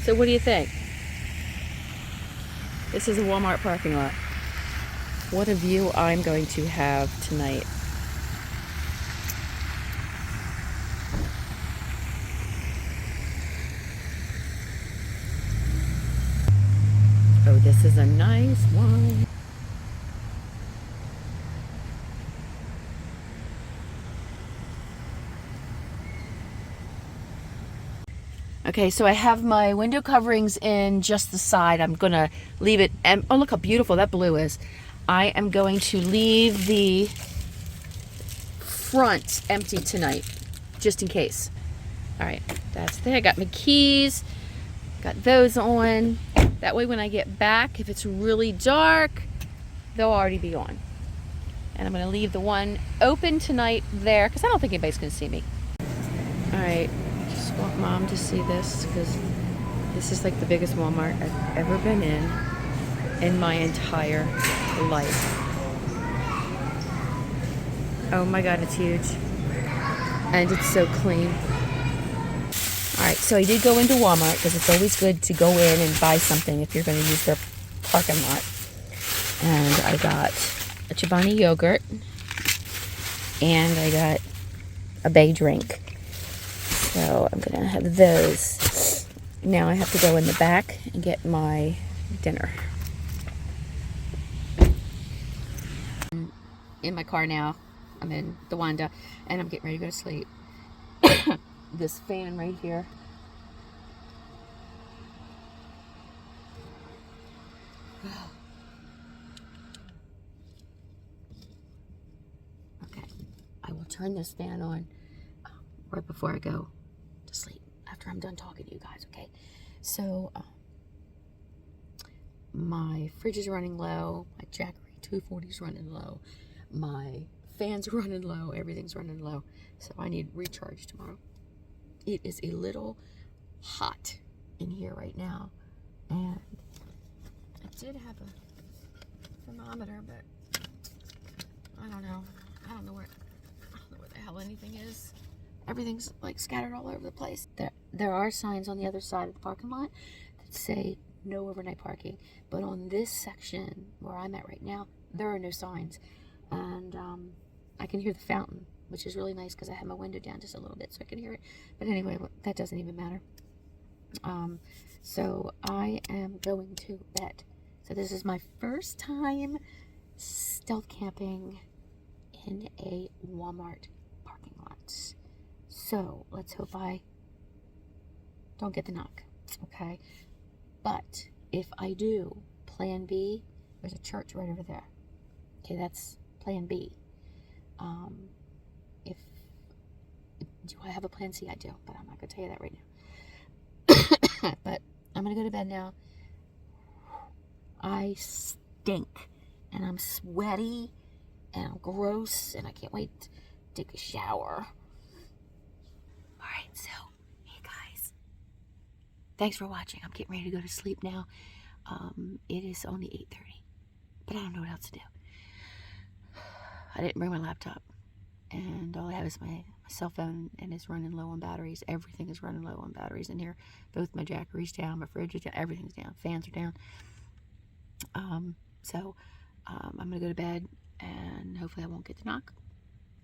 So what do you think? This is a Walmart parking lot. What a view I'm going to have tonight. Oh, this is a nice one. Okay, so I have my window coverings in just the side. I'm gonna leave it, and oh, look how beautiful that blue is. I am going to leave the front empty tonight, just in case. All right, that's there. I got my keys, got those on. That way when I get back, if it's really dark, they'll already be on. And I'm gonna leave the one open tonight there, because I don't think anybody's gonna see me. All right. I want Mom to see this because this is like the biggest Walmart I've ever been in my entire life. Oh my God, it's huge. And it's so clean. Alright, so I did go into Walmart because it's always good to go in and buy something if you're going to use their parking lot. And I got a Chobani yogurt and I got a bay drink. So I'm going to have those. Now I have to go in the back and get my dinner. In my car now. I'm in the WANDA and I'm getting ready to go to sleep. This fan right here. Okay. I will turn this fan on right before I go to sleep, after I'm done talking to you guys, okay? So, my fridge is running low, my Jackery 240 is running low, my fan's running low, everything's running low, so I need recharge tomorrow. It is a little hot in here right now, and I did have a thermometer, but I don't know where the hell anything is. Everything's like scattered all over the place. There are signs on the other side of the parking lot that say no overnight parking, but on this section where I'm at right now, there are no signs, and I can hear the fountain, which is really nice because I have my window down just a little bit so I can hear it. But anyway, that doesn't even matter. So I am going to bed. So this is my first time stealth camping in a Walmart parking lot. So let's hope I don't get the knock, okay? But if I do, plan B, there's a church right over there. Okay, that's plan B. If do I have a plan C? I do, but I'm not going to tell you that right now. But I'm going to go to bed now. I stink, and I'm sweaty, and I'm gross, and I can't wait to take a shower. Alright, so, hey guys. Thanks for watching. I'm getting ready to go to sleep now. It is only 8:30, but I don't know what else to do. I didn't bring my laptop, and all I have is my cell phone, and it's running low on batteries. Everything is running low on batteries in here. Both my Jackery's down, my fridge is down, everything's down. Fans are down. So I'm going to go to bed, and hopefully I won't get the knock.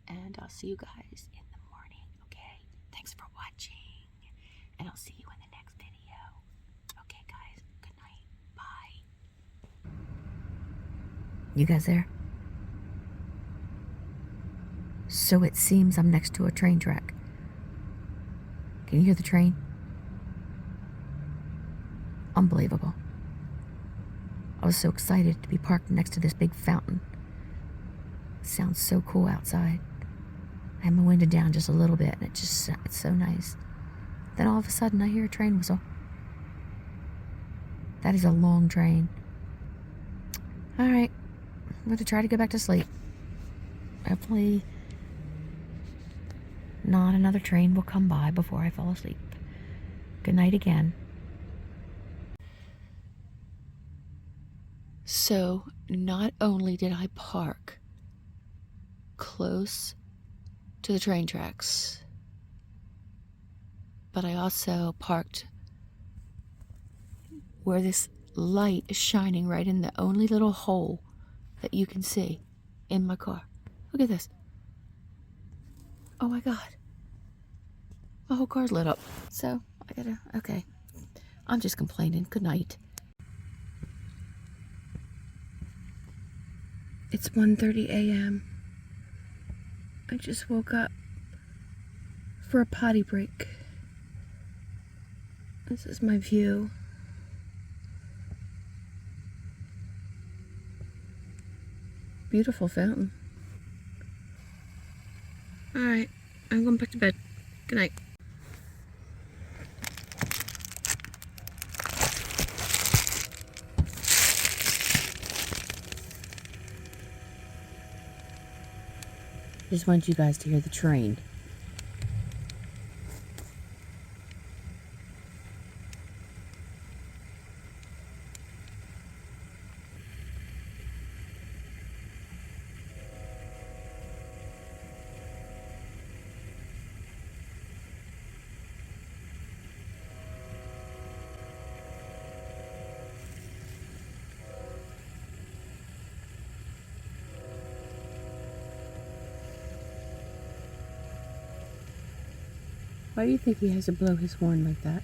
And I'll see you guys in the morning, okay? Thanks for watching, and I'll see you in the next video. Okay, guys, good night. Bye. You guys there? So it seems I'm next to a train track. Can you hear the train? Unbelievable. I was so excited to be parked next to this big fountain. It sounds so cool outside. I have my window down just a little bit, and it's so nice. Then all of a sudden I hear a train whistle. That is a long train. Alright, I'm going to try to go back to sleep. Hopefully not another train will come by before I fall asleep. Good night again. So, not only did I park close to the train tracks, but I also parked where this light is shining right in the only little hole that you can see in my car. Look at this. Oh my God. My whole car's lit up. So, okay. I'm just complaining. Good night. It's 1:30 a.m. I just woke up for a potty break. This is my view. Beautiful fountain. Alright, I'm going back to bed. Good night. Just want you guys to hear the train. Why do you think he has to blow his horn like that?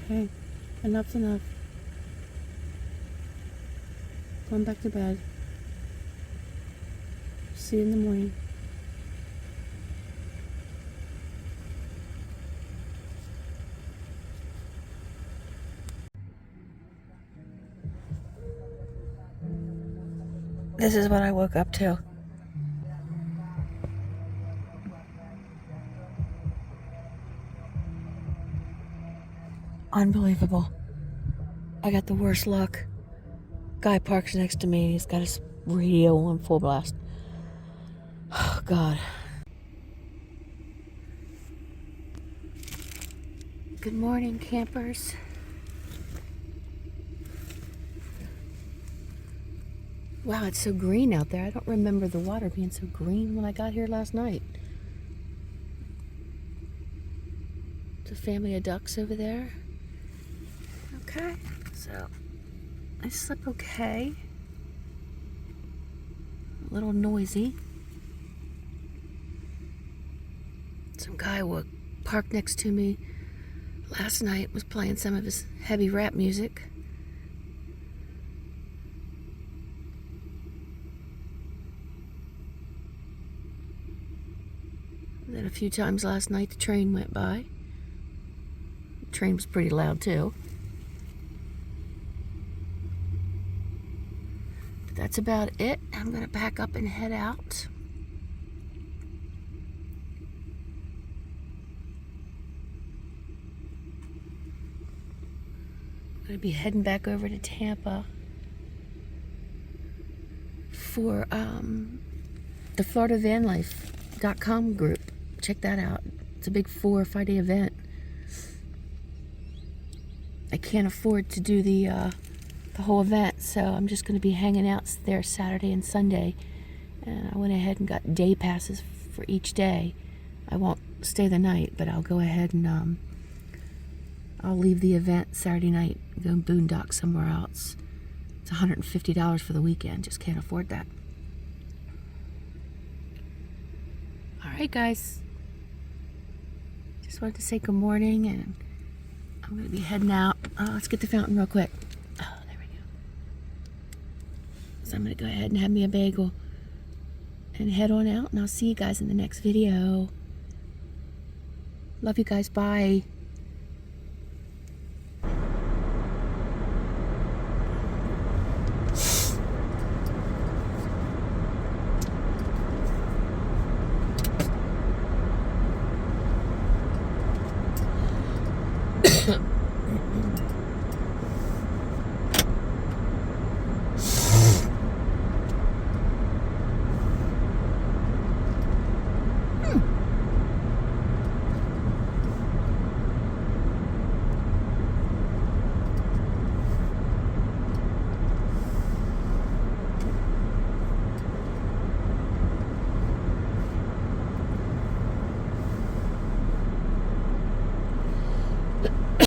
Okay, enough's enough. Going back to bed. See you in the morning. This is what I woke up to. Unbelievable. I got the worst luck. Guy parks next to me. He's got his radio on full blast. Oh, God. Good morning, campers. Wow, it's so green out there. I don't remember the water being so green when I got here last night. It's a family of ducks over there. Okay, so I slept okay. A little noisy. Some guy parked next to me last night, was playing some of his heavy rap music. And then a few times last night the train went by. The train was pretty loud too. But that's about it. I'm gonna pack up and head out. I'm gonna be heading back over to Tampa for the FloridaVanLife.com group. Check that out. It's a big 4 or 5 day event. I can't afford to do the whole event, so I'm just going to be hanging out there Saturday and Sunday. And I went ahead and got day passes for each day. I won't stay the night, but I'll go ahead and I'll leave the event Saturday night and go boondock somewhere else. It's $150 for the weekend. Just can't afford that. Alright, guys. Just wanted to say good morning, and I'm I'm going to be heading out. Let's get the fountain real quick. Oh, there we go. So I'm going to go ahead and have me a bagel and head on out, and I'll see you guys in the next video. Love you guys. Bye.